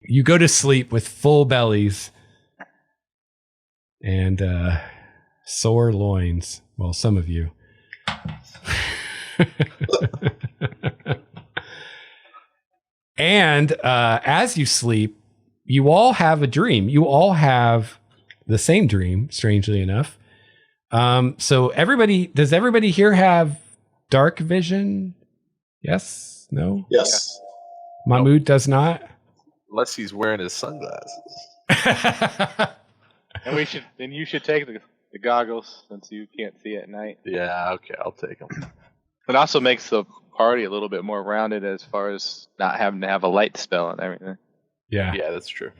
you go to sleep with full bellies and sore loins. Well, some of you. And as you sleep, you all have a dream. You all have the same dream, strangely enough. So does everybody here have dark vision? Yes? No? Yes. Mahmoud does not? Unless he's wearing his sunglasses. And you should take the goggles since you can't see at night. Yeah, okay, I'll take them. It also makes the party a little bit more rounded as far as not having to have a light spell and everything. Yeah. Yeah, that's true.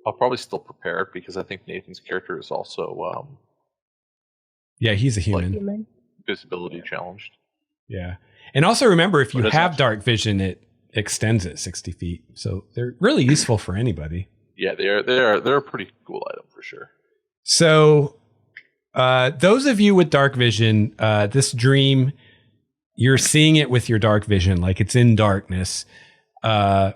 I'll probably still prepare it because I think Nathan's character is also Yeah, he's a human. like, visibility challenged. Yeah. And also remember, if you have dark vision, it extends it 60 feet. So they're really useful for anybody. Yeah, they're a pretty cool item for sure. So those of you with dark vision, this dream, you're seeing it with your dark vision, like it's in darkness. You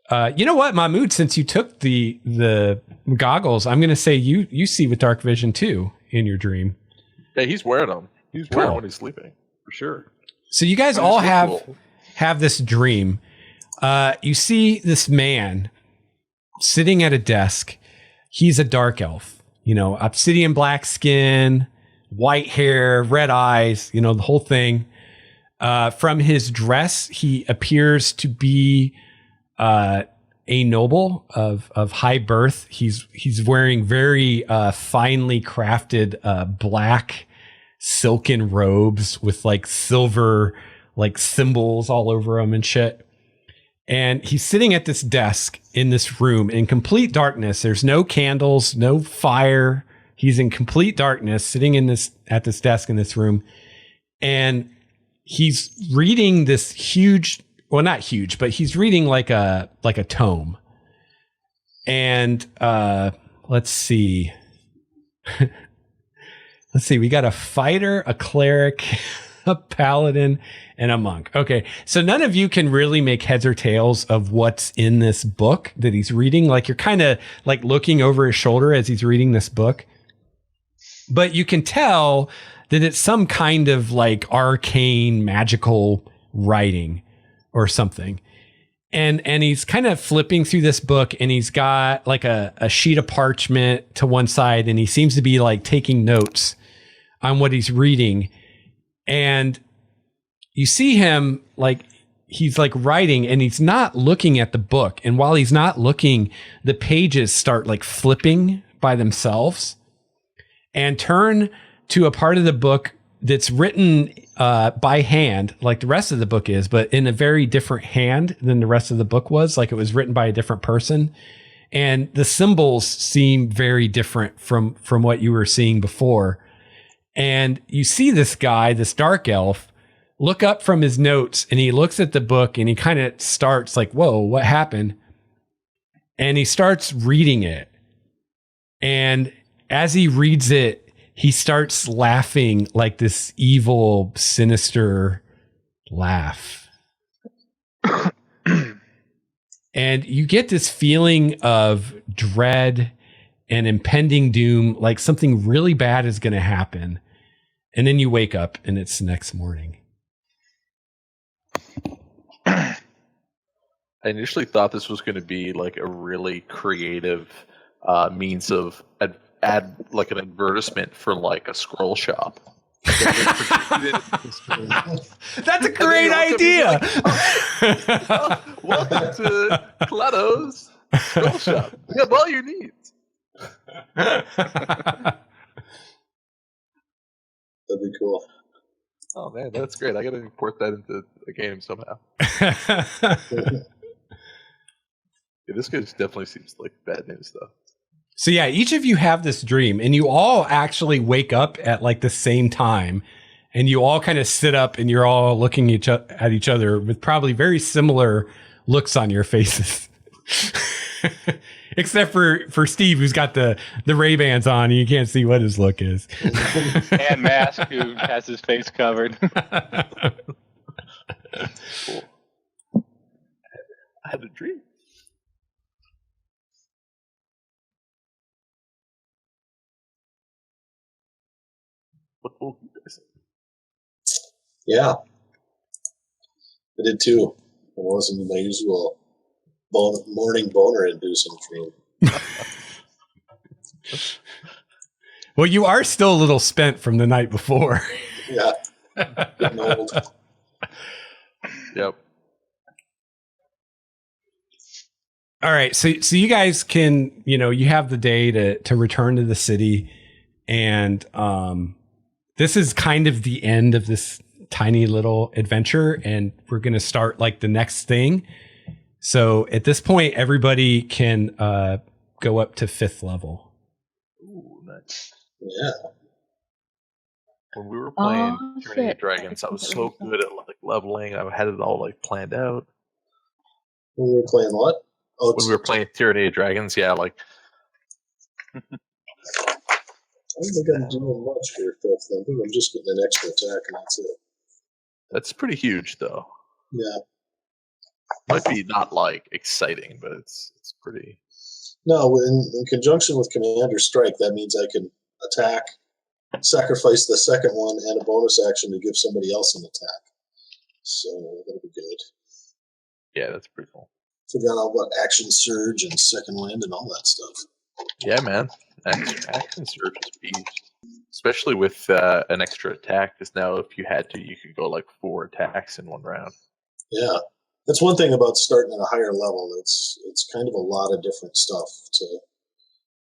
know what, Mahmoud, since you took the goggles, I'm going to say you see with dark vision too in your dream. Yeah, he's wearing them. He's wearing them when he's sleeping, for sure. So you guys all have this dream. You see this man sitting at a desk. He's a dark elf, obsidian black skin, white hair, red eyes, the whole thing. From his dress, he appears to be a noble of high birth. He's wearing very finely crafted black silken robes with like silver like symbols all over him and shit. And he's sitting at this desk in this room in complete darkness. There's no candles, no fire. He's in complete darkness, sitting at this desk in this room. And he's reading this huge, well, not huge, but he's reading like a tome. And let's see. We got a fighter, a cleric, a paladin, and a monk. Okay, so none of you can really make heads or tails of what's in this book that he's reading. Like you're kind of like looking over his shoulder as he's reading this book. But you can tell that it's some kind of like arcane magical writing or something. And he's kind of flipping through this book, and he's got like a sheet of parchment to one side, and he seems to be like taking notes on what he's reading. And you see him like he's like writing, and he's not looking at the book. And while he's not looking, the pages start like flipping by themselves and turn to a part of the book that's written by hand, like the rest of the book is, but in a very different hand than the rest of the book was. Like it was written by a different person. And the symbols seem very different from what you were seeing before. And you see this guy, this dark elf, look up from his notes, and he looks at the book, and he kind of starts like, whoa, what happened? And he starts reading it. And as he reads it, he starts laughing like this evil, sinister laugh. And you get this feeling of dread and impending doom, like something really bad is going to happen. And then you wake up and it's the next morning. I initially thought this was going to be like a really creative means of add like an advertisement for like a scroll shop. That's a great idea. Welcome to Klatu's scroll shop. We have all your needs. That'd be cool. Oh man, that's great. I gotta import that into the game somehow. Yeah, this guy definitely seems like bad news though. So yeah, each of you have this dream, and you all actually wake up at like the same time, and you all kind of sit up, and you're all looking at each other with probably very similar looks on your faces. Except for Steve, who's got the Ray-Bans on, and you can't see what his look is. And Mask, who has his face covered. Cool. had a dream. What will you guys say? Yeah, I did too. It wasn't my usual morning boner-inducing dream. Well, you are still a little spent from the night before. Yeah, getting old. Yep. All right, so you guys can, you have the day to return to the city, and this is kind of the end of this tiny little adventure, and we're going to start like the next thing. So at this point, everybody can go up to 5th level. Ooh, nice. Yeah. When we were playing Tyranny of Dragons, I was so good at like leveling. I had it all like planned out. When we were playing what? Oh, When we were playing Tyranny of Dragons, yeah, like I don't think I'm doing much for 5th. I think I'm just getting an extra attack, and that's it. that's pretty huge, though. Yeah. Might be not like exciting, but it's pretty. No, in conjunction with Commander Strike, that means I can attack, sacrifice the second one, and a bonus action to give somebody else an attack. So that'll be good. Yeah, that's pretty cool. Forgot all about Action Surge and Second Wind and all that stuff. Yeah, man. Action Surge is beast. Especially with an extra attack, because now if you had to, you could go like 4 attacks in one round. Yeah. That's one thing about starting at a higher level. It's kind of a lot of different stuff to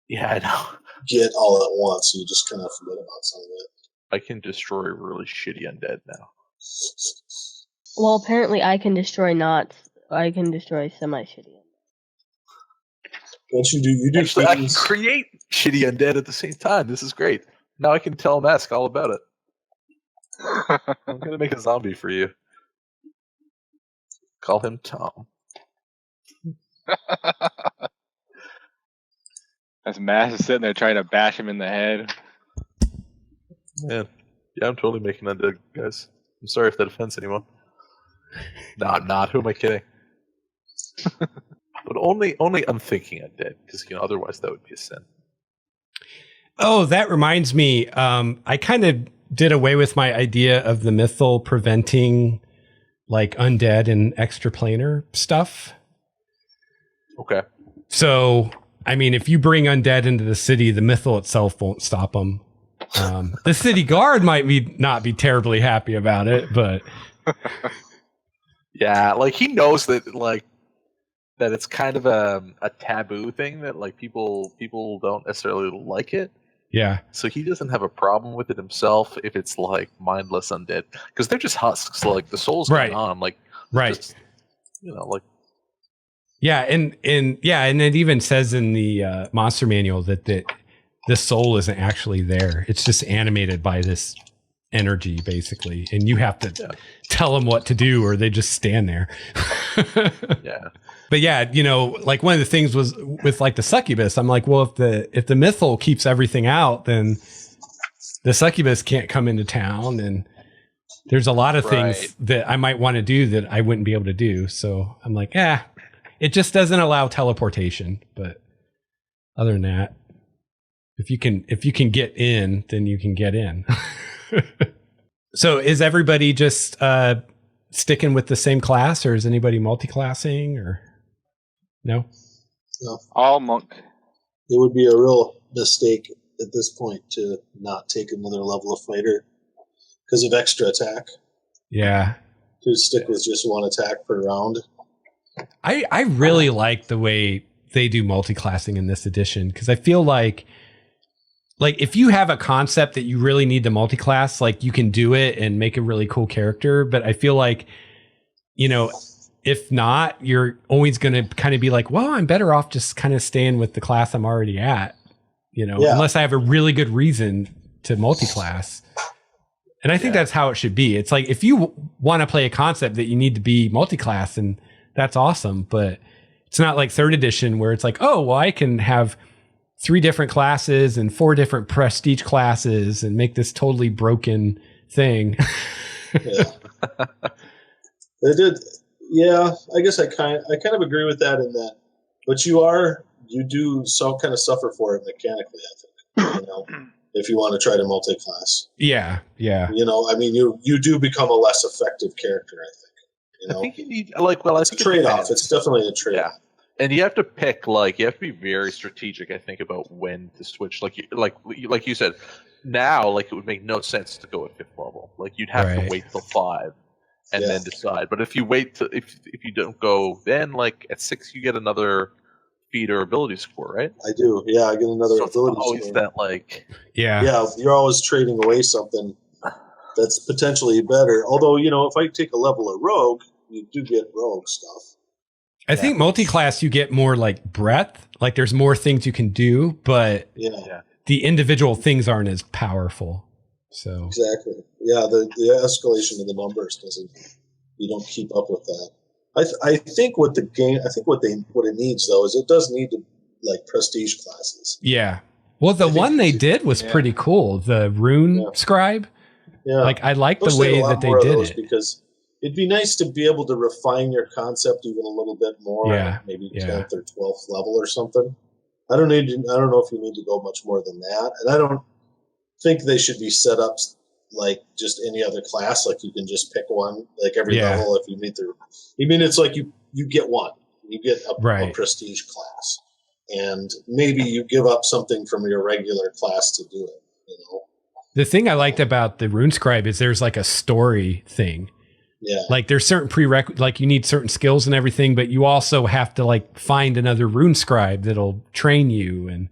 Yeah, I know. get all at once. You just kind of forget about some of it. I can destroy really shitty undead now. Well, apparently I can destroy knots. I can destroy semi-shitty. What you do Actually, I can things. create shitty undead at the same time. This is great. Now I can tell Mask all about it. I'm gonna make a zombie for you. Call him Tom. As Mass is sitting there trying to bash him in the head. Man, yeah, I'm totally making undead, guys. I'm sorry if that offends anyone. No, I'm not. Who am I kidding? But only unthinking undead, because otherwise that would be a sin. Oh, that reminds me. I kind of did away with my idea of the mythal preventing like undead and extraplanar stuff. Okay. So, I mean, if you bring undead into the city, the mythal itself won't stop them. The city guard might not be terribly happy about it, but yeah, like he knows that that it's kind of a taboo thing that like people don't necessarily like it. yeah. So he doesn't have a problem with it himself if it's like mindless undead, because they're just husks. Like the soul's Right. going on, like Right. just, like Yeah, and it even says in the monster manual that the soul isn't actually there. It's just animated by this energy, basically, and you have to tell them what to do, or they just stand there. yeah. But yeah, like one of the things was with like the succubus. I'm like, well, if the mythal keeps everything out, then the succubus can't come into town, and there's a lot of things that I might want to do that I wouldn't be able to do. So I'm like, it just doesn't allow teleportation. But other than that, if you can get in, then you can get in. So is everybody just sticking with the same class, or is anybody multi-classing, or no? No. All monk. It would be a real mistake at this point to not take another level of fighter because of extra attack. Yeah. To stick with just one attack per round. I really like the way they do multi-classing in this edition, because I feel like if you have a concept that you really need to multi-class, like you can do it and make a really cool character. But I feel like, if not, you're always going to kind of be like, well, I'm better off just kind of staying with the class I'm already at, unless I have a really good reason to multi-class. And I think that's how it should be. It's like, if you want to play a concept that you need to be multi-class, and that's awesome. But it's not like 3rd edition where it's like, oh, well, I can have 3 different classes and 4 different prestige classes and make this totally broken thing. Yeah. They did. Yeah, I guess I kind of agree with that in that, but you do kind of suffer for it mechanically. I think if you want to try to multi-class. Yeah. I mean, you do become a less effective character. I think. I think you need it's a trade-off. It's definitely a trade-off. Yeah. And you have to pick, you have to be very strategic, I think, about when to switch. Like you said, now, it would make no sense to go at 5th level. You'd have to wait till 5 and then decide. But if you wait if you don't go, then at 6 you get another feat or ability score, right? I do. Yeah, I get another ability always score. That Yeah, you're always trading away something that's potentially better. Although, if I take a level of rogue, you do get rogue stuff. I think multi-class you get more breadth. There's more things you can do, but the individual things aren't as powerful. So exactly. Yeah, the escalation of the numbers you don't keep up with that. I think what it needs though is it does need to prestige classes. Yeah. Well, the one they did was pretty cool. The rune scribe. Yeah. I like the way that they did it because it'd be nice to be able to refine your concept even a little bit more. Yeah. Maybe 10th or 12th level or something. I don't know if you need to go much more than that, and I don't think they should be set up like just any other class. You can just pick one every level if you meet the. I mean, it's you get one. You get a prestige class, and maybe you give up something from your regular class to do it. The thing I liked about the rune scribe is there's a story thing. Yeah. There's certain prerequisites, you need certain skills and everything, but you also have to find another rune scribe that'll train you. And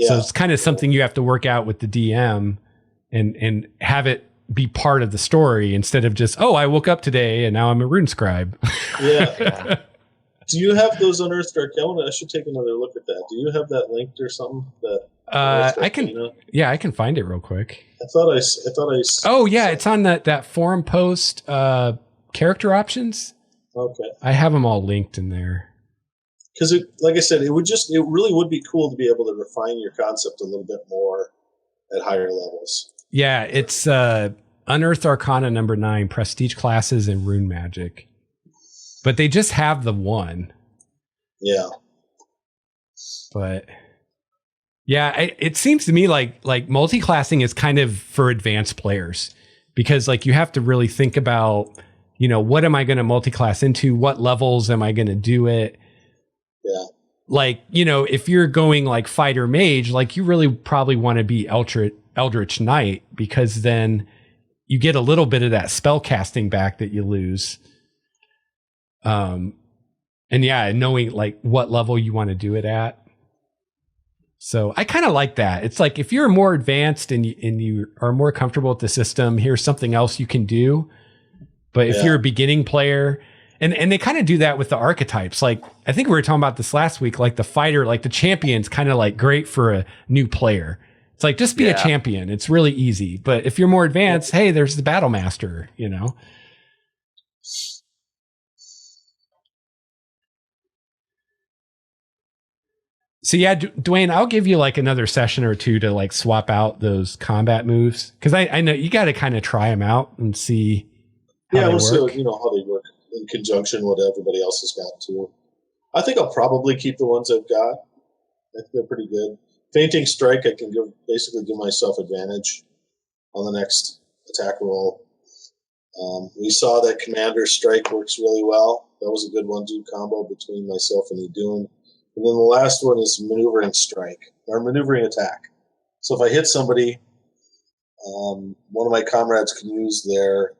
so it's kind of something you have to work out with the DM and have it be part of the story instead of just, I woke up today and now I'm a rune scribe. Yeah. Do you have those unearthed arcana? I should take another look at that. Do you have that linked or something? I can find it real quick. I thought I. Oh yeah, it's on that forum post. Character options. Okay. I have them all linked in there. Because like I said, it really would be cool to be able to refine your concept a little bit more at higher levels. Yeah, it's Unearthed Arcana number 9, Prestige classes and Rune Magic. But they just have the one. Yeah. But yeah, it seems to me like multi-classing is kind of for advanced players because you have to really think about, what am I going to multi-class into? What levels am I going to do it? Yeah. If you're going fighter mage, you really probably want to be Eldritch Knight because then you get a little bit of that spell casting back that you lose. And knowing what level you want to do it at. So I kind of like that. It's if you're more advanced and you are more comfortable with the system, here's something else you can do. But if you're a beginning player, and they kind of do that with the archetypes. I think we were talking about this last week, the fighter, the champion's kind of great for a new player. It's just be a champion. It's really easy. But if you're more advanced, hey, there's the Battlemaster, So yeah, Dwayne, I'll give you another session or two to swap out those combat moves because I know you got to kind of try them out and see. We'll see how they work in conjunction with what everybody else has got too. I think I'll probably keep the ones I've got. I think they're pretty good. Fainting Strike, I can basically give myself advantage on the next attack roll. We saw that Commander Strike works really well. That was a good one-two combo between myself and Idunn. And then the last one is Maneuvering Strike, or Maneuvering Attack. So if I hit somebody, one of my comrades can use their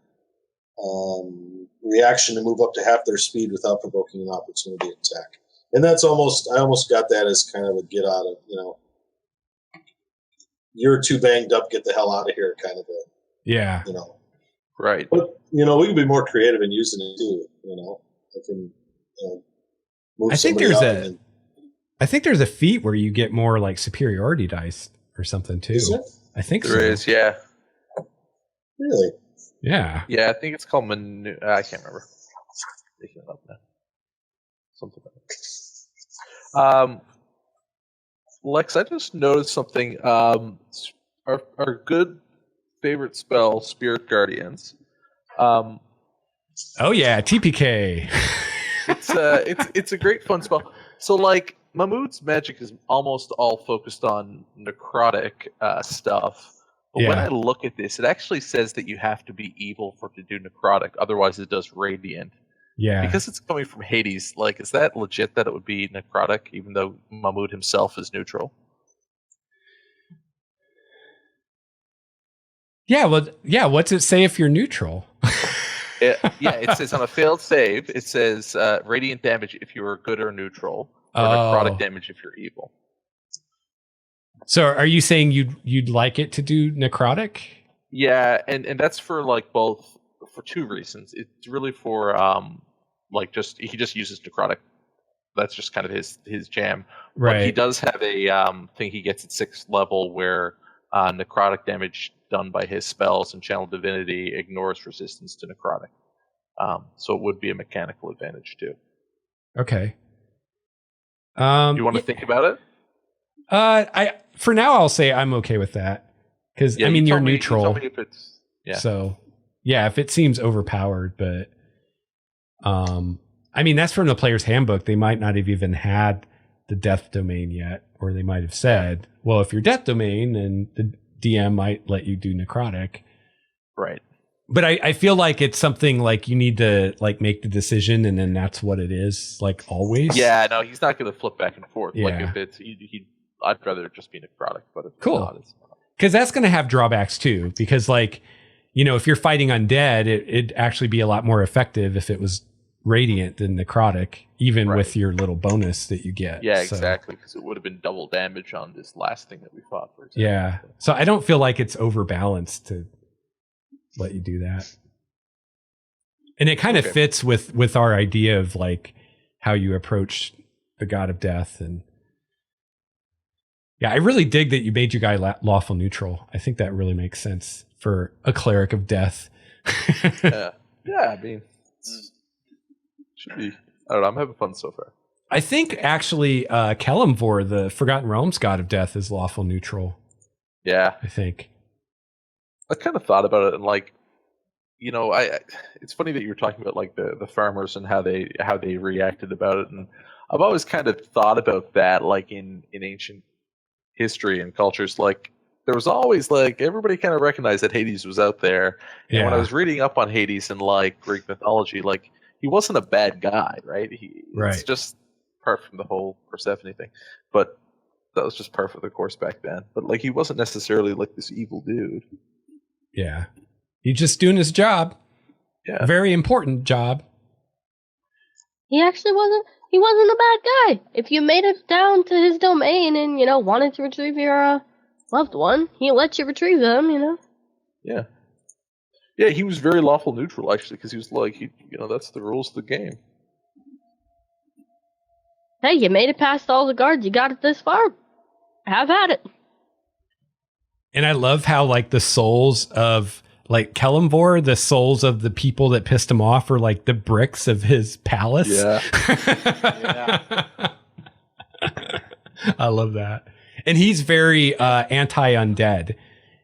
reaction to move up to half their speed without provoking an opportunity attack. And I almost got that as kind of a get out of, you're too banged up, get the hell out of here kind of a, yeah. Right. But, we can be more creative in using it too, I can, move I think there's a feat where you get more superiority dice or something too. Is there? I think there is, yeah. Really? Yeah. Yeah, I think it's called I can't remember. Making it up now. Something like that. Lex, I just noticed something. Our good favorite spell, Spirit Guardians. Oh yeah, TPK. It's a great fun spell. So like Mahmoud's magic is almost all focused on necrotic stuff. But when I look at this, it actually says that you have to be evil for it to do necrotic. Otherwise, it does radiant. Yeah. Because it's coming from Hades, like, is that legit that it would be necrotic, even though Mahmoud himself is neutral? Yeah. Well, yeah. What's it say if you're neutral? It says on a failed save, it says radiant damage if you are good or neutral, or necrotic damage if you're evil. So, are you saying you'd like it to do necrotic? Yeah, and that's for like both for two reasons. It's really for he just uses necrotic. That's just kind of his jam. Right. But he does have a thing he gets at 6th level where necrotic damage done by his spells and channel divinity ignores resistance to necrotic. So it would be a mechanical advantage too. Okay. You want to think about it? For now I'll say I'm okay with that because you're neutral. You tell me if it's So yeah, if it seems overpowered, but that's from the player's handbook. They might not have even had the death domain yet, or they might have said, well, if you're death domain, then the DM might let you do necrotic. Right. But I feel like it's something like you need to like make the decision, and then that's what it is, like always. Yeah, no, he's not going to flip back and forth. Yeah. Like if it's, I'd rather it just be necrotic. But if cool, not, it's not. Because that's going to have drawbacks too. Because like, if you're fighting undead, it'd actually be a lot more effective if it was radiant than necrotic, even with your little bonus that you get. Yeah, exactly. Because it would have been double damage on this last thing that we fought, for example. Yeah. So I don't feel like it's overbalanced to let you do that. And it kind of fits with our idea of like how you approach the god of death. And yeah, I really dig that you made your guy lawful neutral. I think that really makes sense for a cleric of death. Yeah, I mean, should be. I don't know. I'm having fun so far. I think actually Kelemvor, the Forgotten Realms god of death, is lawful neutral. Yeah, I think. I kind of thought about it, and like, it's funny that you were talking about like the farmers and how they reacted about it, and I've always kind of thought about that, like in ancient history and cultures, like there was always like everybody kind of recognized that Hades was out there, and when I was reading up on Hades and like Greek mythology, like he wasn't a bad guy, right? It's just part from the whole Persephone thing, but that was just part of the course back then. But like he wasn't necessarily like this evil dude. Yeah, he's just doing his job. Yeah, very important job. He actually wasn't. He wasn't a bad guy. If you made it down to his domain and wanted to retrieve your loved one, he let you retrieve them. Yeah. Yeah, he was very lawful neutral actually, because he was like, that's the rules of the game. Hey, you made it past all the guards. You got it this far. Have at it. And I love how like the souls of like Kelemvor, the souls of the people that pissed him off are like the bricks of his palace. Yeah. I love that. And he's very anti-undead.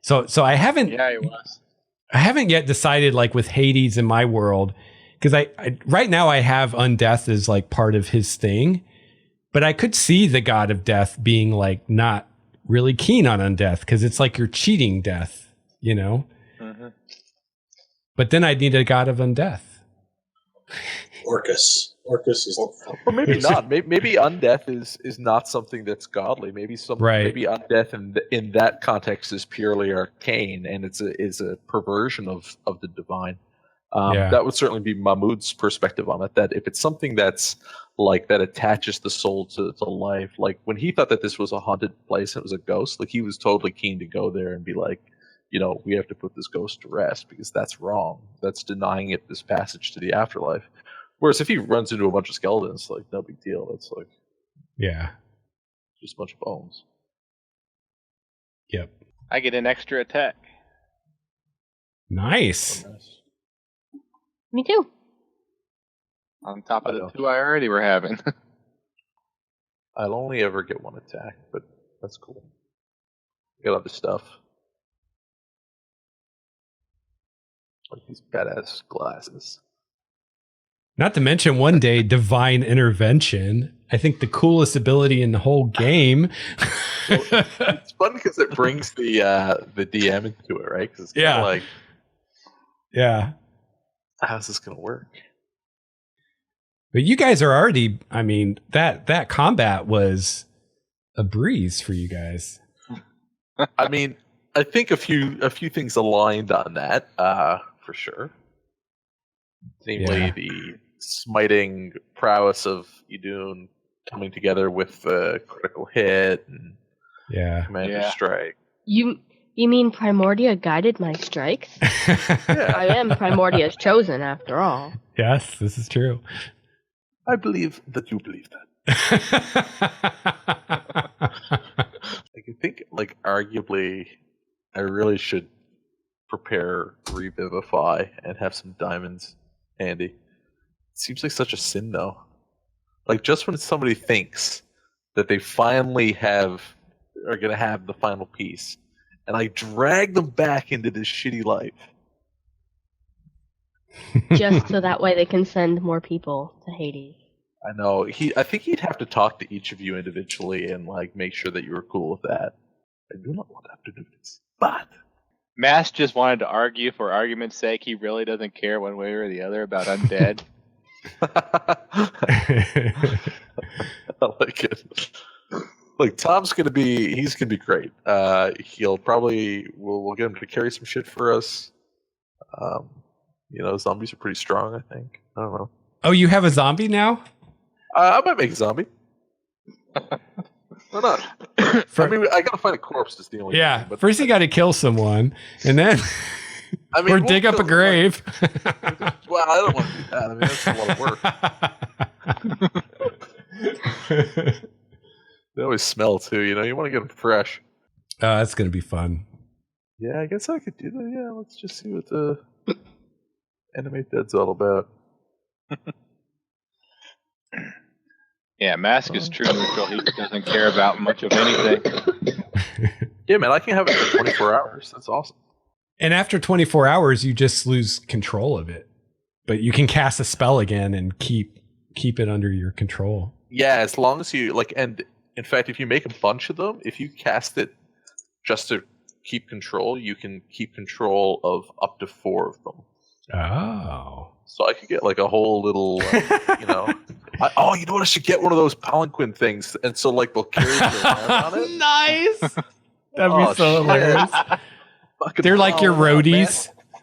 So I haven't he was. I haven't yet decided like with Hades in my world, because I right now I have undeath as like part of his thing, but I could see the god of death being like not really keen on undeath because it's like you're cheating death, Mm-hmm. But then I'd need a god of undeath. Orcus is, or maybe not. Maybe undeath is not something that's godly. Maybe maybe undeath in that context is purely arcane, and it's a perversion of the divine. That would certainly be Mahmoud's perspective on it. That if it's something that's like that attaches the soul to life, like when he thought that this was a haunted place and it was a ghost, like he was totally keen to go there and be like, we have to put this ghost to rest because that's wrong. That's denying it this passage to the afterlife. Whereas if he runs into a bunch of skeletons, like no big deal. That's like, just a bunch of bones. Yep. I get an extra attack. Nice. Oh, nice. Me too. On top of the two I already were having. I'll only ever get one attack, but that's cool. I got other stuff. Like these badass glasses. Not to mention one day divine intervention. I think the coolest ability in the whole game. It's fun because it brings the DM into it, right? Because it's kind of like, yeah, how's this gonna work? But you guys are already. I mean, that combat was a breeze for you guys. I mean, I think a few things aligned on that, for sure. Namely, the smiting prowess of Idunn coming together with the critical hit and commander strike. You mean Primordia guided my strikes? I am Primordia's chosen, after all. Yes, this is true. I believe that you believe that. I think, like, arguably, I really should prepare Revivify and have some diamonds handy. It seems like such a sin, though. Like, just when somebody thinks that they finally are going to have the final piece, and I drag them back into this shitty life. Just so that way they can send more people to Hades. I know. I think he'd have to talk to each of you individually and like make sure that you were cool with that. I do not want to have to do this. But Mass just wanted to argue for argument's sake. He really doesn't care one way or the other about undead. I like it. Like, Tom's gonna be great. He'll probably we'll get him to carry some shit for us. Zombies are pretty strong, I think. I don't know. Oh, you have a zombie now? I might make a zombie. Why not? I mean, I gotta find a corpse. Is the only thing, but first you got to kill someone, and then or dig up a grave. Well, I don't want to do that. I mean, that's a lot of work. They always smell too. You want to get them fresh. That's gonna be fun. Yeah, I guess I could do that. Yeah, let's just see what the Animate Dead's all about. Yeah, Mask is true neutral. He doesn't care about much of anything. Yeah, man, I can have it for 24 hours. That's awesome. And after 24 hours, you just lose control of it. But you can cast a spell again and keep it under your control. Yeah, as long as you and in fact, if you make a bunch of them, if you cast it just to keep control, you can keep control of up to 4 of them. Oh. So I could get like a whole little, you know what? I should get one of those palanquin things, and so like they'll carry you around on it. Nice. That'd be so hilarious. They're like your roadies. Man. I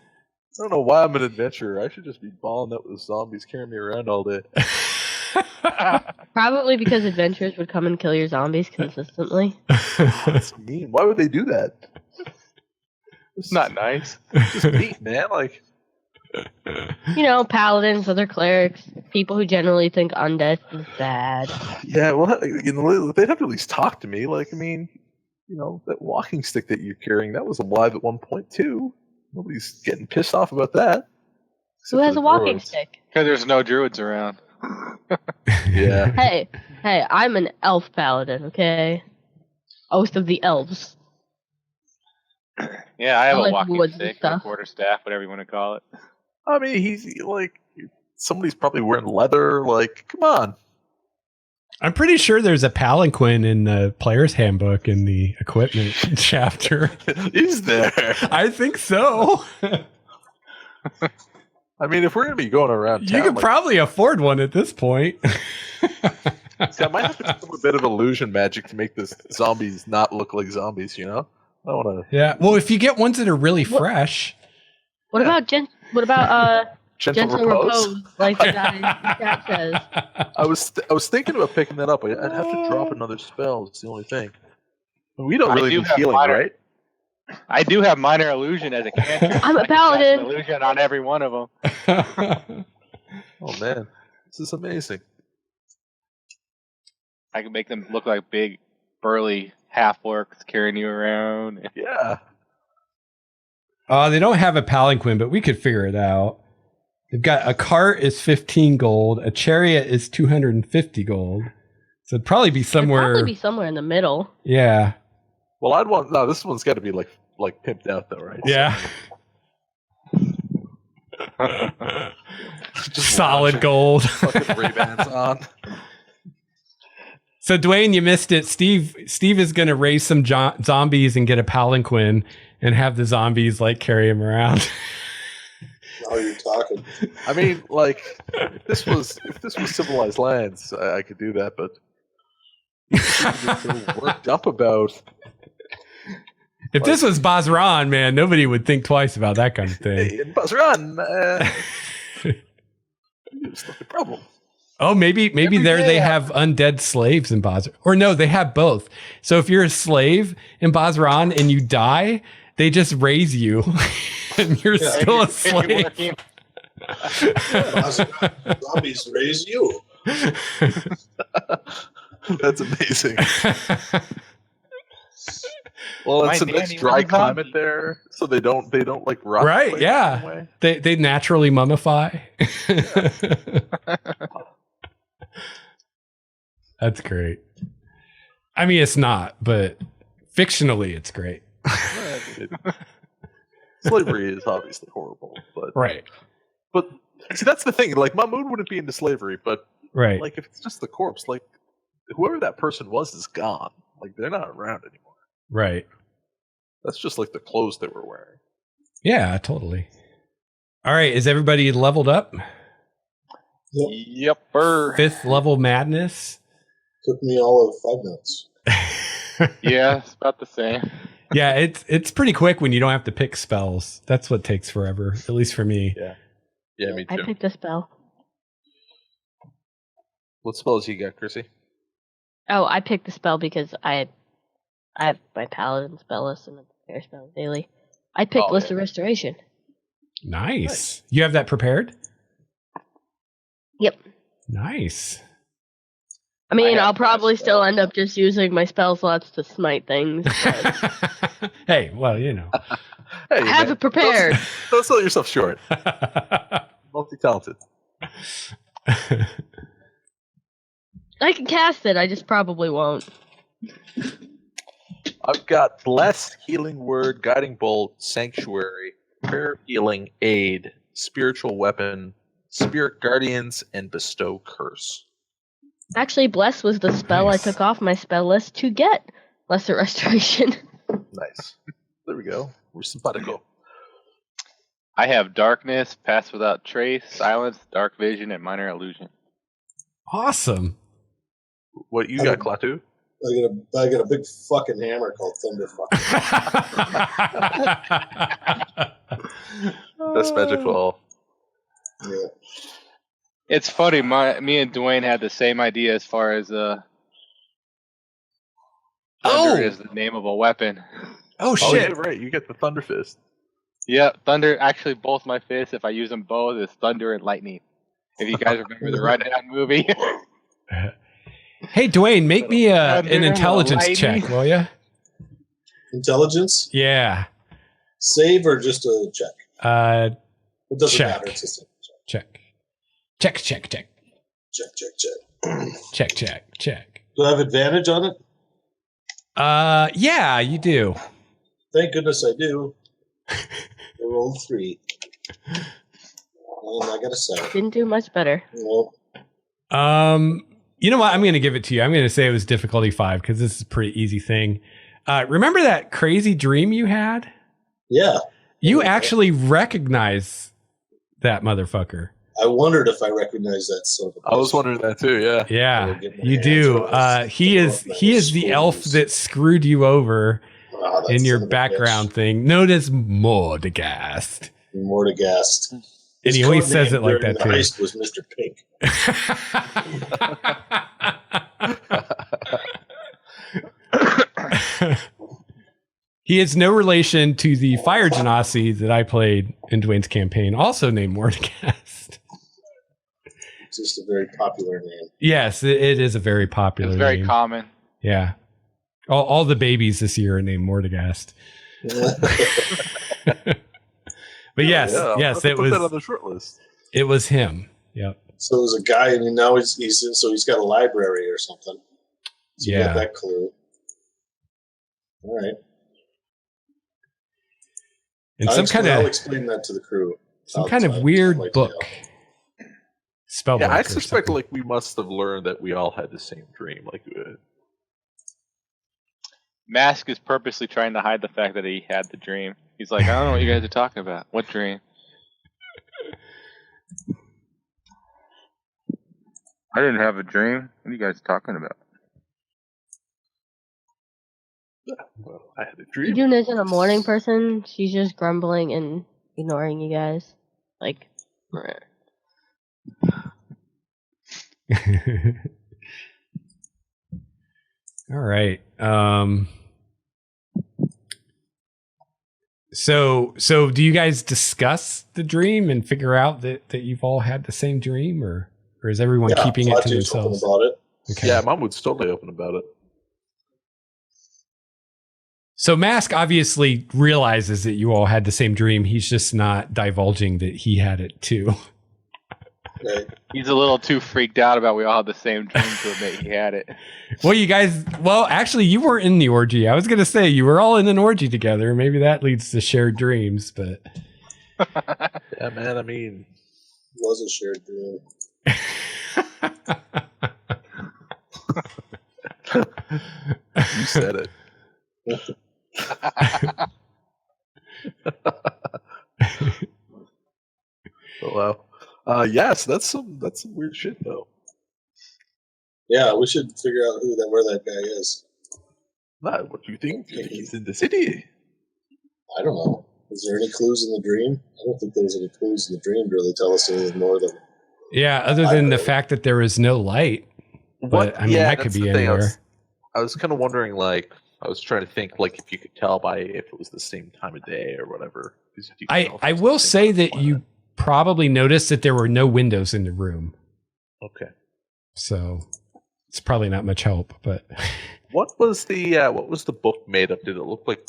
don't know why I'm an adventurer. I should just be balling up with zombies carrying me around all day. Probably because adventurers would come and kill your zombies consistently. That's mean. Why would they do that? It's not nice. It's just mean, man. Like, paladins, other clerics, people who generally think undeath is bad. Yeah, well, they'd have to at least talk to me. Like, I mean, that walking stick that you're carrying, that was alive at one point too. Nobody's getting pissed off about that. Who has a walking stick? Because there's no druids around. Yeah. Hey, I'm an elf paladin, okay? Oath of the elves. Yeah, I have a walking stick, a quarterstaff, whatever you want to call it. I mean, he's like, somebody's probably wearing leather. Like, come on. I'm pretty sure there's a palanquin in the player's handbook in the equipment chapter. Is there? I think so. I mean, if we're going to be going around town, you could probably afford one at this point. See, I might have to do a bit of illusion magic to make this zombies not look like zombies, I don't want to... Yeah, well, if you get ones that are really fresh... What about gentle repose, like the guy in the chat says? I was thinking about picking that up. I'd have to drop another spell. It's the only thing. We don't really do healing, right? I do have minor illusion as a cantrip. I'm a paladin. Illusion on every one of them. Oh man, this is amazing. I can make them look like big, burly half-orcs carrying you around. Yeah. They don't have a palanquin, but we could figure it out. They've got a cart is 15 gold, a chariot is 250 gold. So it'd probably be somewhere. It'd probably be somewhere in the middle. Yeah. Well, this one's got to be like pimped out though, right? Yeah. Just solid lounging, gold. Fucking Ray-Bans on. So Dwayne, you missed it. Steve is going to raise some zombies and get a palanquin and have the zombies like carry him around. Now you're talking. I mean, like, if this was civilized lands, I could do that, but so worked up about. If this was Basran, man, nobody would think twice about that kind of thing. Hey, in Basran, it's not a problem. Oh, maybe they have undead slaves in Basran. Or no, they have both. So if you're a slave in Basran and you die, they just raise you and you're still a slave. Zombies raise you. That's amazing. Well, it's a nice dry climate there, so they don't like rot. Right? Yeah, they naturally mummify. That's great. I mean, it's not, but fictionally, it's great. Slavery is obviously horrible, but right. But see, that's the thing. Like, Mahmoud wouldn't be into slavery, but right. Like, if it's just the corpse, like whoever that person was is gone. Like, they're not around anymore. Right. That's just like the clothes they were wearing. Yeah, totally. All right, is everybody leveled up? Yep. 5th level madness. Took me all of 5 minutes. Yeah, it's about the same. Yeah, it's pretty quick when you don't have to pick spells. That's what takes forever, at least for me. Yeah, me too. I picked a spell. What spells you got, Chrissy? Oh, I picked the spell because I have my paladin spell list and the prepare spell daily. I picked List of Restoration. Nice. You have that prepared? Yep. Nice. I mean, I'll probably still end up just using my spell slots to smite things. Hey, well, you know. Hey, I have it prepared. Don't sell yourself short. Multi-talented. I can cast it, I just probably won't. I've got Bless, Healing Word, Guiding Bolt, Sanctuary, Prayer, Healing, Aid, Spiritual Weapon, Spirit Guardians, and Bestow Curse. Actually, Bless was the spell I took off my spell list to get Lesser Restoration. Nice. There we go. We're simpatico. I have Darkness, Pass Without Trace, Silence, Dark Vision, and Minor Illusion. Awesome. What you got, Klatu? I got a big fucking hammer called Thunderfuck. That's magical. Yeah. It's funny. Me and Dwayne had the same idea as far as Thunder is the name of a weapon. Oh shit! Yeah, right. You get the Thunder Fist. Yeah, Thunder. Actually, both my fists, if I use them both, is Thunder and Lightning. If you guys remember the Red Hat movie. Hey, Dwayne, make me an intelligence check, will you? Intelligence? Yeah. Save or just a check? It doesn't check. matter. It's just a check. Check. Check. Check. Do I have advantage on it? Yeah, you do. Thank goodness I do. I rolled 3. And I got a 7. Didn't do much better. Nope. You know what? I'm going to give it to you. I'm going to say it was difficulty 5 because this is a pretty easy thing. Remember that crazy dream you had? Yeah. You actually recognize that motherfucker. I wondered if I recognized that son of a bitch. I was wondering that too. Yeah. Yeah, you do. He is the elf that screwed you over in your background thing, known as Mordegast. Mordegast. And he always says it like that too. The heist was Mr. Pink. He is no relation to the Fire Genasi that I played in Dwayne's campaign, also named Mordegast. It's just a very popular name. Yes, it is a very popular name. It's very common. Yeah. All the babies this year are named Mordegast. But yes, it was. Put that on the short list. It was him. Yep. So it was a guy, and now he's got a library or something. So you got that clue. All right. And I'll explain that to the crew. some kind of weird book. Spellbook. Yeah, I suspect like we must have learned that we all had the same dream. Like, Mask is purposely trying to hide the fact that he had the dream. He's like, I don't know what you guys are talking about. What dream? I didn't have a dream. What are you guys talking about? Well, I had a dream. Idunn isn't a morning person. She's just grumbling and ignoring you guys. Like, all right. So do you guys discuss the dream and figure out that you've all had the same dream, or is everyone keeping it to themselves? About it. Okay. Yeah, Mahmoud's totally open about it. So Mask obviously realizes that you all had the same dream. He's just not divulging that he had it too. Right. He's a little too freaked out about we all had the same dream to admit he had it. Well, actually, you weren't in the orgy. I was going to say you were all in an orgy together. Maybe that leads to shared dreams, but. Yeah, man, I mean. It was a shared dream. You said it. Oh, wow. Yes, that's some weird shit though. Yeah, we should figure out where that guy is. What do you think? He's in the city. I don't know. Is there any clues in the dream? I don't think there's any clues in the dream to really tell us anything more than. Yeah, other than the fact that there is no light. But I mean, that could be anywhere. I was kind of wondering, like, I was trying to think, like, if you could tell by if it was the same time of day or whatever. I will say that you probably noticed that there were no windows in the room. Okay. So it's probably not much help, but. What was the book made of? Did it look like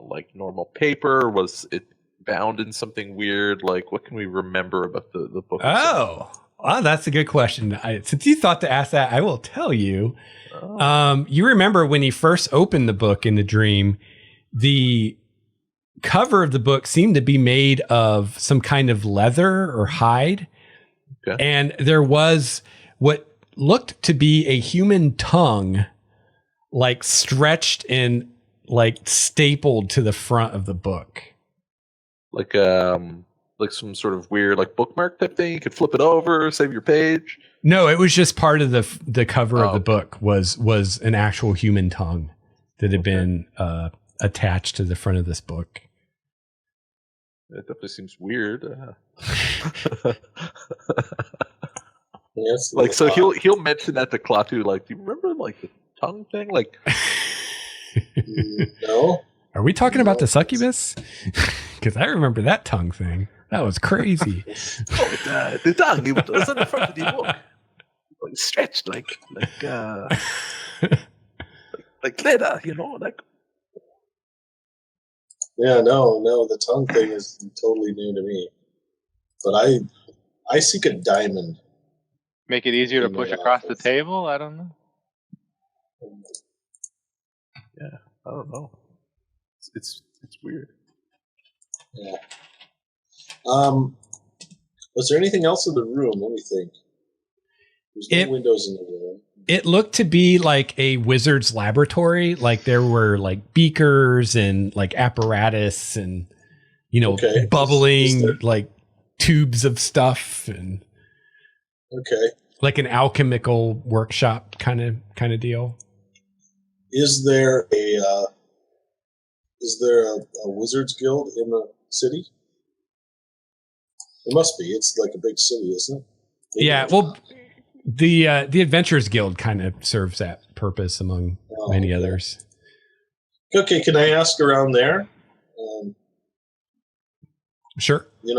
like normal paper? Was it bound in something weird? Like, what can we remember about the book? Oh, that's a good question. Since you thought to ask that, I will tell you. Oh. You remember when he first opened the book in the dream, the cover of the book seemed to be made of some kind of leather or hide. Okay. And there was what looked to be a human tongue, like stretched and like stapled to the front of the book. Like some sort of weird like bookmark type thing. You could flip it over, save your page. No, it was just part of the cover of the book was an actual human tongue that had been attached to the front of this book. That definitely seems weird. Yes, like, so he'll mention that to Klatu. Like, do you remember like the tongue thing? Like, no. Are we talking about the succubus? Because I remember that tongue thing. That was crazy. The tongue. It was on the front of the book. Like stretched like leather, like. Yeah, no, the tongue thing is totally new to me. But I seek a diamond. Make it easier to push across the table? I don't know. Yeah, I don't know. It's weird. Yeah. Was there anything else in the room? Let me think. There's no windows in the room. It looked to be like a wizard's laboratory. Like there were like beakers and like apparatus and, bubbling like tubes of stuff and. Okay. Like an alchemical workshop kind of deal. Is there a wizard's guild in the city? There must be. It's like a big city, isn't it? Yeah. Well, the Adventurers Guild kind of serves that purpose among many others. Okay. Can I ask around there? Sure. Is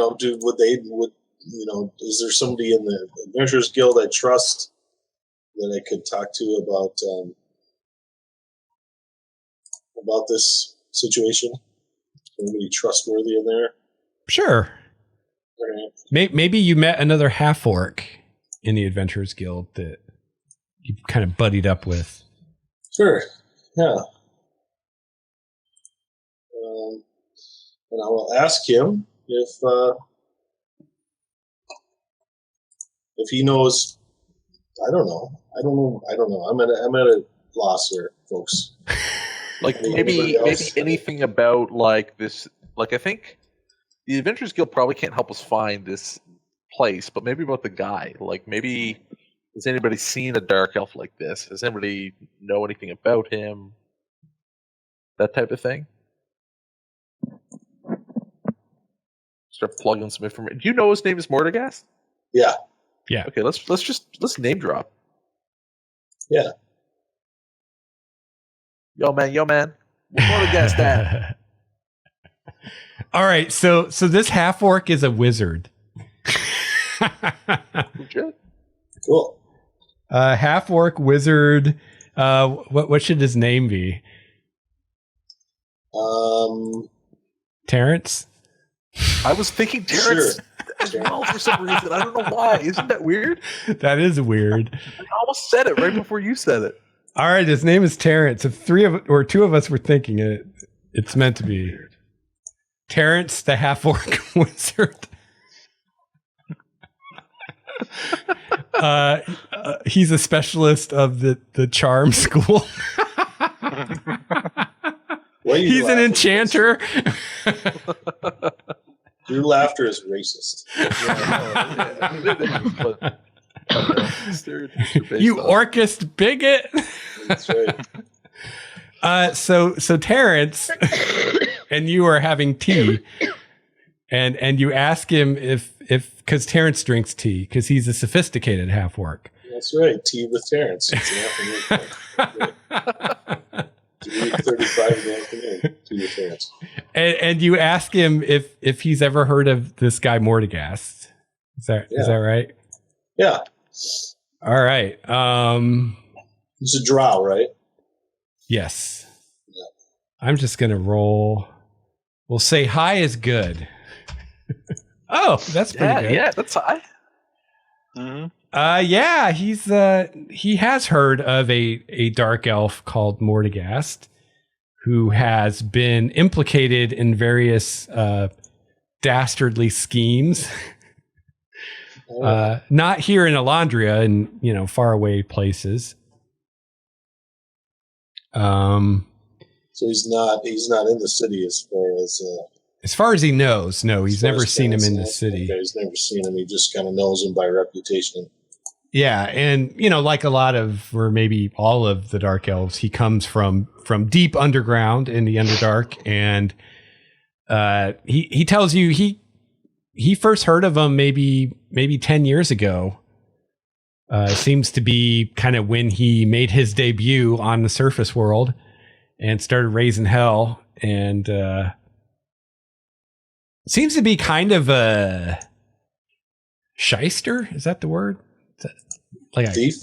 there somebody in the Adventurers Guild I trust that I could talk to about this situation? Anybody trustworthy in there? Sure. All right. Maybe you met another half-orc in the Adventurers Guild that you kind of buddied up with. Sure. Yeah. And I will ask him if if he knows, I don't know. I'm at a loss here, folks. Like maybe anything about like this. Like I think the Adventurers Guild probably can't help us find this place, but maybe about the guy. Like maybe has anybody seen a dark elf like this? Does anybody know anything about him? That type of thing. Start plugging some information. Do you know his name is Mordegast? Yeah. Yeah. Okay, let's name drop. Yeah. Yo man. Mordegast that. All right, so this half-orc is a wizard. Cool. Half-orc wizard. What should his name be? Terrence? I was thinking Terrence as well for some reason. I don't know why. Isn't that weird? That is weird. I almost said it right before you said it. All right, his name is Terrence. If two of us were thinking it, it's meant to be Terrence, the half-orc wizard. He's a specialist of the charm school. He's an enchanter. Your laughter is racist. You orcist bigot. That's right. So Terrence and you are having tea, and you ask him if because Terrence drinks tea because he's a sophisticated half-orc. That's right. Tea with Terrence. It's an afternoon. 8:35 in the afternoon. Tea with Terrence. And you ask him if he's ever heard of this guy Mordegast. Is that right? Yeah. All right. It's a drow, right? Yes. Yeah. I'm just gonna roll. We'll say high is good. Oh, that's pretty good. Yeah, that's high. Mm-hmm. Yeah, he has heard of a dark elf called Mordegast, who has been implicated in various dastardly schemes. Not here in Alandria, in faraway places. So he's not in the city as far as he knows. No, he's never seen him in the city. Okay, he's never seen him. He just kind of knows him by reputation. Yeah, and like a lot of, or maybe all of the dark elves, he comes from deep underground in the Underdark, and he tells you he first heard of him maybe 10 years ago. Seems to be kind of when he made his debut on the surface world and started raising hell, and seems to be kind of a shyster. Is that the word? Like a thief?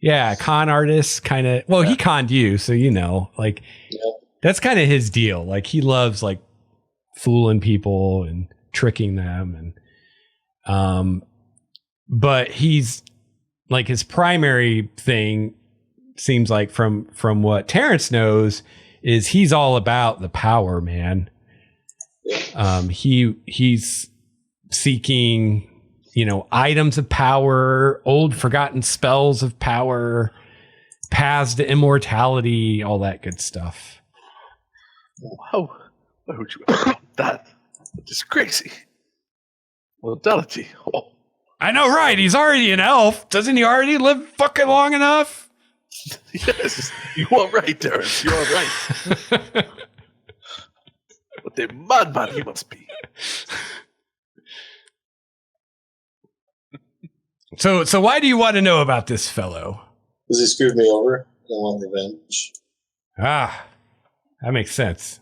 Yeah, con artist kind of. Well, he conned you, so that's kind of his deal. Like he loves like fooling people and tricking them, and but he's like his primary thing seems like from what Terrence knows is he's all about the power, man. He's seeking items of power, old forgotten spells of power, paths to immortality, all that good stuff. Wow. Why would you that? It's crazy. Mortality. Oh. I know, right? He's already an elf. Doesn't he already live fucking long enough? Yes, you are right, Terrence. You are right. What a madman he must be. So why do you want to know about this fellow? Because he screwed me over. I want revenge. Ah, that makes sense.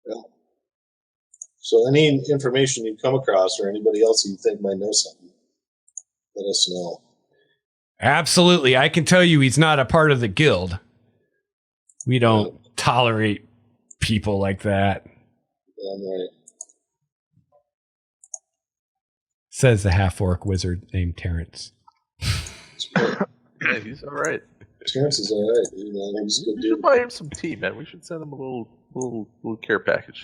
Yeah. So any information you come across or anybody else you think might know something, let us know. Absolutely. I can tell you he's not a part of the guild. We don't tolerate people like that. Yeah, right. Says the half-orc wizard named Terrence. Yeah, he's all right. Terrence is all right. He's a good We dude. should buy him some tea, man. We should send him a little care package.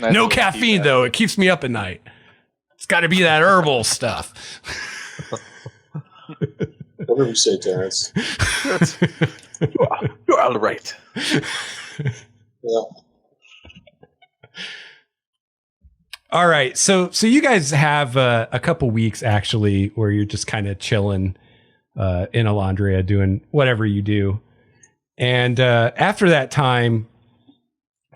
No caffeine, though. It keeps me up at night. It's got to be that herbal stuff. Whatever you say, Terrence. You're all right. Yeah. All right. So you guys have a couple weeks, actually, where you're just kind of chilling in Alandria doing whatever you do. And after that time,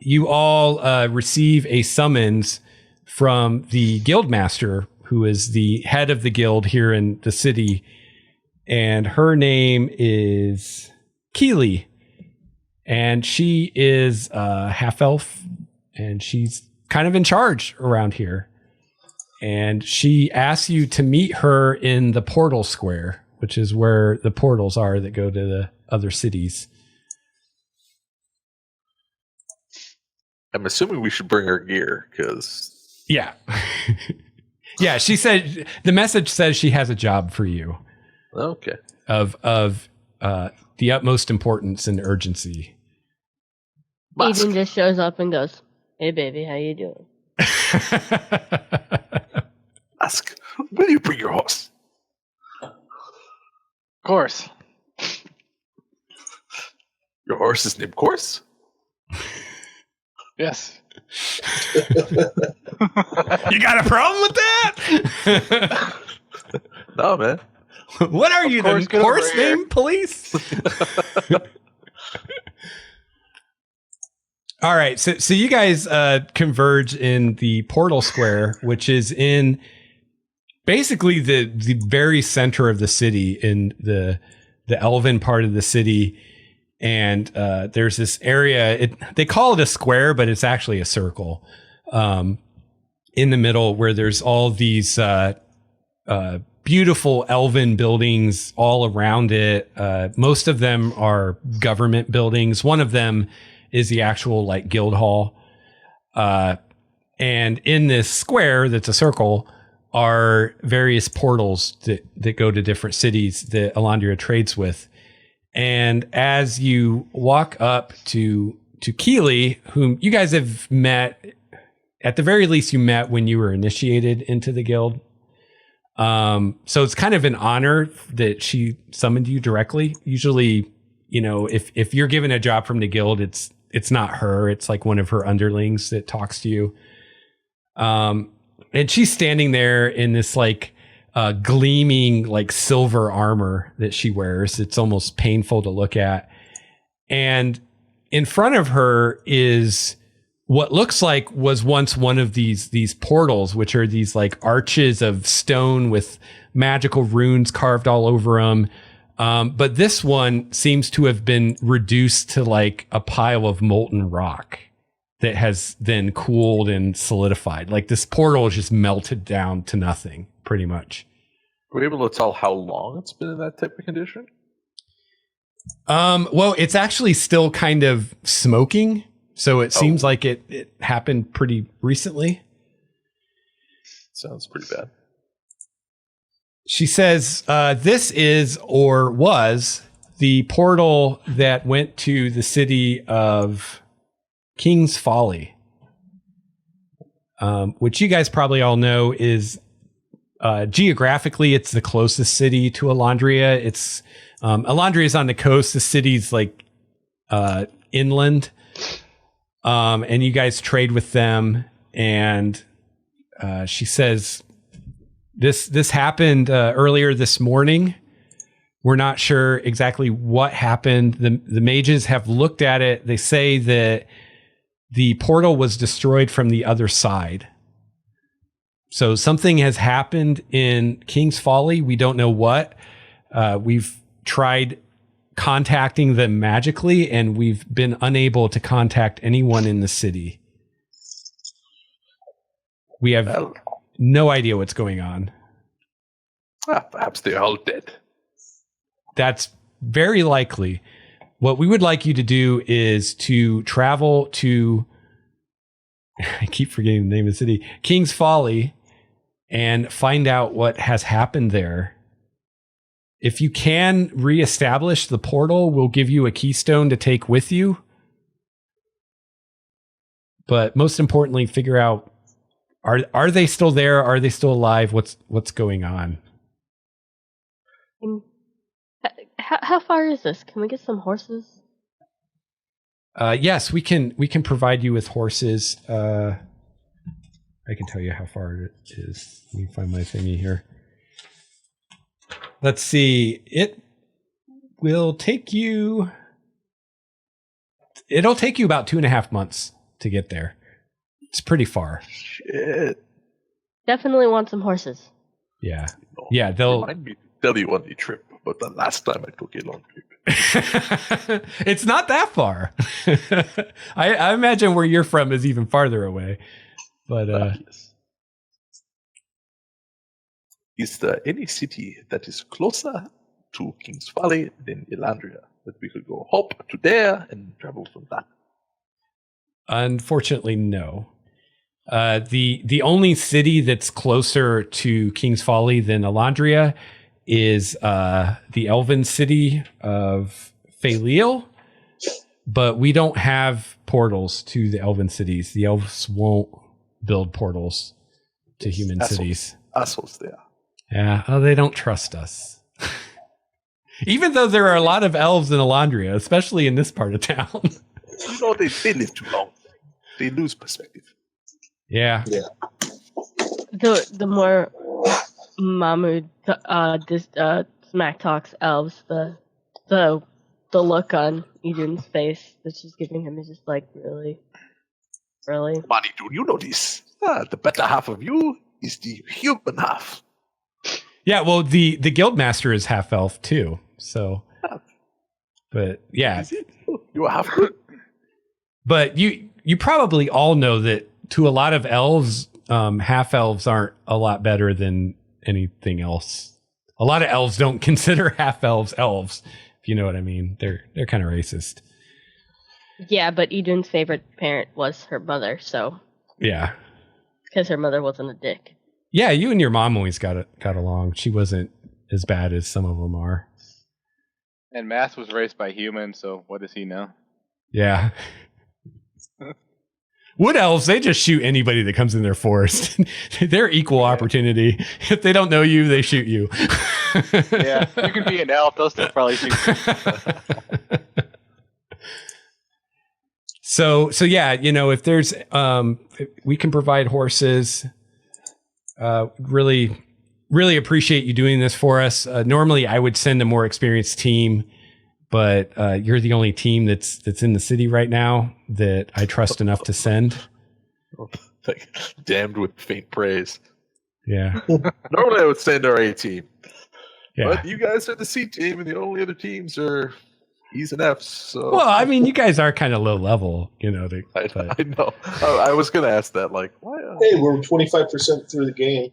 you all receive a summons from the guildmaster, who is the head of the guild here in the city. And her name is Keely. And she is a half-elf, and she's kind of in charge around here. And she asks you to meet her in the portal square, which is where the portals are that go to the other cities. I'm assuming we should bring her gear, because... Yeah. Yeah, she said, the message says she has a job for you. Okay. Of the utmost importance and urgency. Idunn just shows up and goes, "Hey, baby, how you doing?" Ask, will you bring your horse? Of course. Your horse is named Course? Yes. You got a problem with that? No, man. What are you, the horse name police? All right, so you guys converge in the portal square, which is in basically the very center of the city, in the elven part of the city. And there's this area, they call it a square, but it's actually a circle in the middle, where there's all these beautiful elven buildings all around it. Most of them are government buildings. One of them is the actual like guild hall. And in this square that's a circle are various portals that go to different cities that Alandria trades with. And as you walk up to Keely, whom you guys have met, at the very least you met when you were initiated into the guild. So it's kind of an honor that she summoned you directly. Usually, you know, if you're given a job from the guild, it's not her. It's like one of her underlings that talks to you. And she's standing there in this like gleaming like silver armor that she wears. It's almost painful to look at. And in front of her is what looks like was once one of these portals, which are these like arches of stone with magical runes carved all over them. But this one seems to have been reduced to like a pile of molten rock that has then cooled and solidified. Like this portal is just melted down to nothing, pretty much. Are we able to tell how long it's been in that type of condition? Well, it's actually still kind of smoking. So it seems like it happened pretty recently. Sounds pretty bad. She says, this is or was the portal that went to the city of King's Folly, which you guys probably all know is geographically, it's the closest city to Alandria. It's Alandria is on the coast. The city's like inland. And you guys trade with them. And she says, this happened earlier this morning. We're not sure exactly what happened. The mages have looked at it. They say that the portal was destroyed from the other side. So something has happened in King's Folly. We don't know what. We've tried contacting them magically, and we've been unable to contact anyone in the city. We have no idea what's going on. Perhaps they're all dead. That's very likely. What we would like you to do is to travel to, I keep forgetting the name of the city, King's Folly, and find out what has happened there. If you can reestablish the portal, we'll give you a keystone to take with you. but most importantly, figure out are they still there? Are they still alive? What's going on? How far is this? Can we get some horses? Yes, we can provide you with horses. I can tell you how far it is. Let me find my thingy here. Let's see. It'll take you about 2.5 months to get there. It's pretty far. Shit. Definitely want some horses. Yeah. Yeah, they'll Remind me to tell you on the trip, but the last time I took a long trip. It's not that far. I imagine where you're from is even farther away. But yes. Is there any city that is closer to King's Folly than Elandria that we could go hop to there and travel from that? Unfortunately, no. The only city that's closer to King's Folly than Elandria is the elven city of Faliel, but we don't have portals to the elven cities. The elves won't build portals to human cities. Assholes there. Yeah, they don't trust us. Even though there are a lot of elves in Elandria, especially in this part of town. You know, they live too long. They lose perspective. Yeah. The more Mahmoud smack talks elves, the look on Idunn's face that she's giving him is just like, really? Money, do you know this? The better half of you is the human half. Yeah, well, the guildmaster is half elf too. So, but yeah, Is it? You are half good. but you probably all know that to a lot of elves, half elves aren't a lot better than anything else. A lot of elves don't consider half elves elves, if you know what I mean. They're kind of racist. Yeah, but Idunn's favorite parent was her mother, so Yeah. because her mother wasn't a dick. Yeah, you and your mom always got along. She wasn't as bad as some of them are. And Mass was raised by humans, so what does he know? Yeah. Wood elves, they just shoot anybody that comes in their forest. They're equal opportunity. If they don't know you, they shoot you. Yeah, you can be an elf, they'll still probably shoot you. So yeah, if there's we can provide horses. Really appreciate you doing this for us. Normally I would send a more experienced team, but you're the only team that's in the city right now that I trust enough to send. Like, damned with faint praise. Yeah. Normally I would send our A team. Yeah. But you guys are the C team and the only other teams are E's and F's. So Well, I mean, you guys are kind of low level, I know. I was going to ask that, like, why? Hey, we're 25% through the game.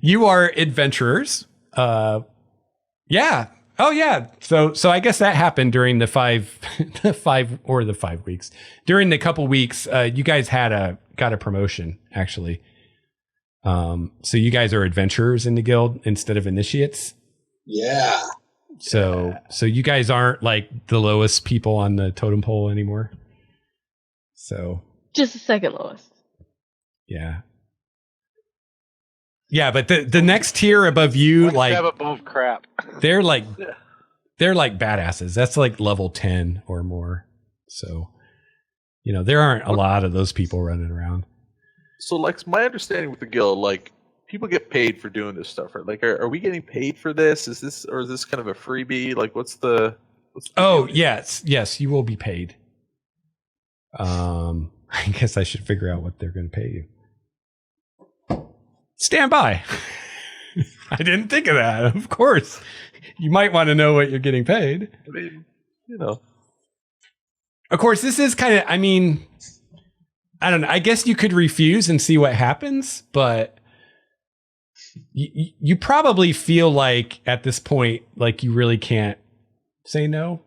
You are adventurers. Yeah. Oh yeah. So I guess that happened during the 5 weeks. During the couple weeks, you guys got a promotion actually. So you guys are adventurers in the guild instead of initiates. Yeah. So you guys aren't like the lowest people on the totem pole anymore. So Just the second lowest. yeah. Yeah, but the next tier above you, One like step above crap. they're like badasses. That's like level 10 or more. So, there aren't a lot of those people running around. So, like, my understanding with the guild, like, people get paid for doing this stuff, right? Like, are we getting paid for this? Is this kind of a freebie? Like, what's the Oh, deal? yes, you will be paid. I guess I should figure out what they're going to pay you. Stand by. I didn't think of that. Of course. You might want to know what you're getting paid. I mean, Of course, this is kind of, I mean, I don't know. I guess you could refuse and see what happens, but you probably feel like at this point, like you really can't say no.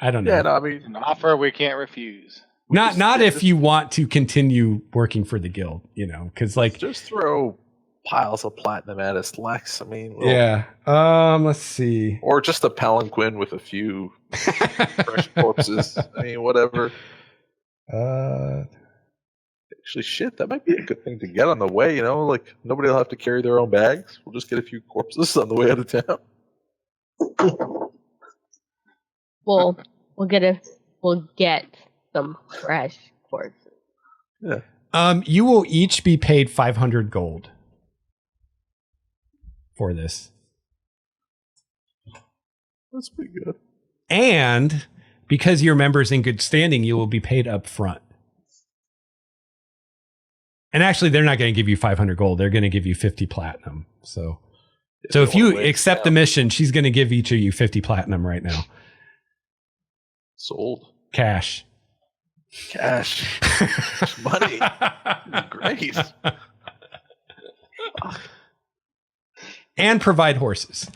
I don't know. Yeah, no, I mean, An offer we can't refuse. Not if you want to continue working for the guild, because like just throw piles of platinum at us, Lex. I mean, yeah. Let's see. or just a palanquin with a few Fresh corpses. I mean, whatever. Actually, shit, that might be a good thing to get on the way, you know? Like, nobody will have to carry their own bags. We'll just get a few corpses on the way out of town. We'll get some fresh corpses. Yeah. You will each be paid 500 gold for this. That's pretty good. And because your members in good standing, you will be paid up front. And actually, they're not going to give you 500 gold. They're going to give you 50 platinum. So if you accept the mission, she's going to give each of you 50 platinum right now. Sold. Cash. Money. Great. And provide horses.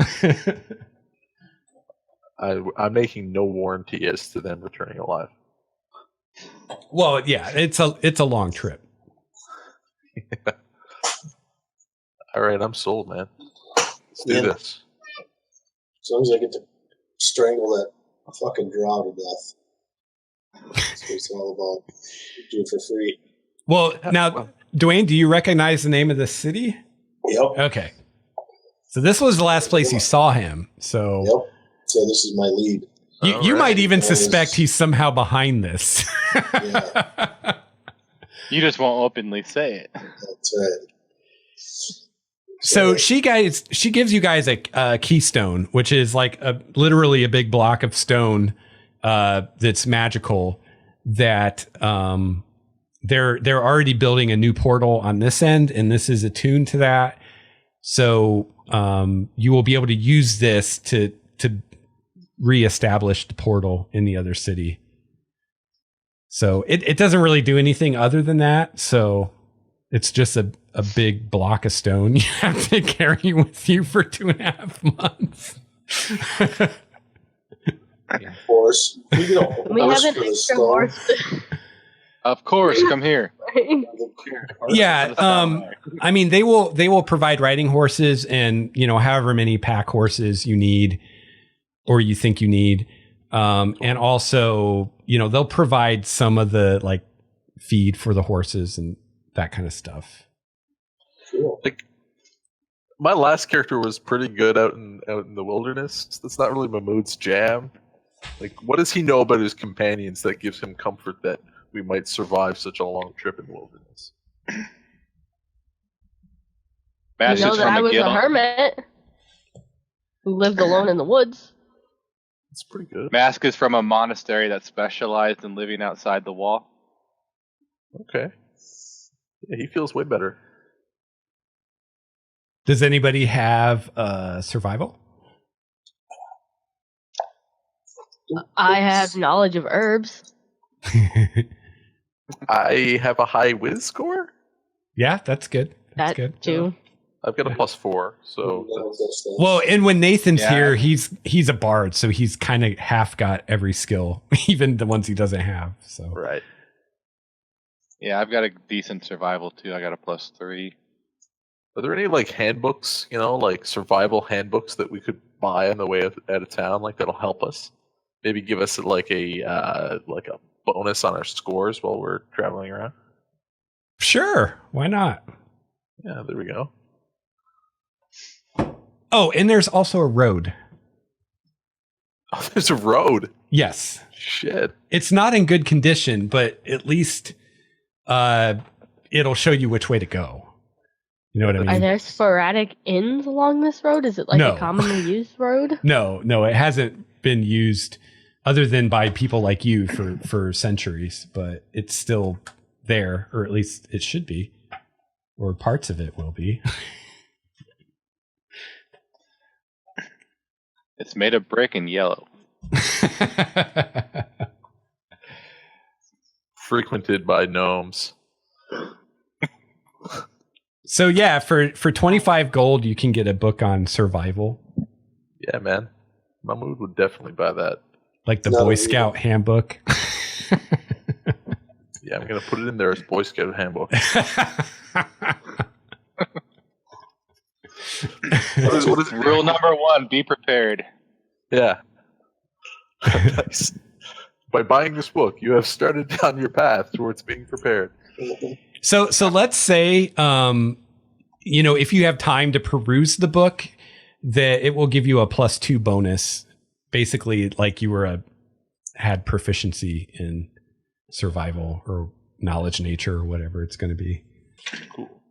I'm making no warranty as to them returning alive. Well, yeah, it's a long trip. Yeah. All right, I'm sold, man. Let's do this. As long as I get to strangle that fucking drow to death. That's what it's all about. Do it for free. Well, now, Dwayne, do you recognize the name of the city? Yep. Okay. So this was the last place you saw him. So Yep. So this is my lead. you might even suspect he's somehow behind this. Yeah. You just won't openly say it. That's right. So she gives you guys a keystone, which is like literally a big block of stone that's magical. That they're already building a new portal on this end, and this is attuned to that. So you will be able to use this to reestablish the portal in the other city. So it doesn't really do anything other than that. So it's just a big block of stone you have to carry with you for 2.5 months. Horse. We get a We horse have for an the extra stone. horse. Of course, come here. Yeah. I mean, they will provide riding horses and, however many pack horses you need or you think you need. And also, they'll provide some of the like feed for the horses and that kind of stuff. Cool. Like, my last character was pretty good out in the wilderness. That's not really Mahmoud's jam. Like, what does he know about his companions that gives him comfort that we might survive such a long trip in the wilderness? You know that I was a hermit who lived alone in the woods. It's pretty good. Mask is from a monastery that specialized in living outside the wall. Okay. Yeah, he feels way better. Does anybody have survival? I have knowledge of herbs. I have a high whiz score. Yeah, that's good. That's That good. too. I've got a +4, so Well, and when Nathan's here, he's a bard, so he's kind of half got every skill, even the ones he doesn't have. So right. Yeah, I've got a decent survival too. I got a +3. Are there any like handbooks, like survival handbooks that we could buy on the way out of town, like that'll help us? Maybe give us like a bonus on our scores while we're traveling around. sure, why not? Yeah, there we go. Oh, and there's also a road. Oh, there's a road. Yes. Shit. It's not in good condition, but at least it'll show you which way to go. You know what I mean? Are there sporadic inns along this road? Is it like No. a commonly used road? No, it hasn't been used other than by people like you for centuries, but it's still there, or at least it should be, or parts of it will be. It's made of brick and yellow. Frequented by gnomes. So yeah, for 25 gold, you can get a book on survival, Yeah, man. Mahmoud would definitely buy that. like the Boy Scout handbook. Yeah, I'm gonna put it in there as Boy Scout handbook. What is Rule number 1: be prepared. Yeah. Nice. By buying this book, you have started down your path towards being prepared. So let's say, if you have time to peruse the book, that it will give you a +2 bonus, basically like you had proficiency in survival or knowledge nature or whatever it's going to be. Cool.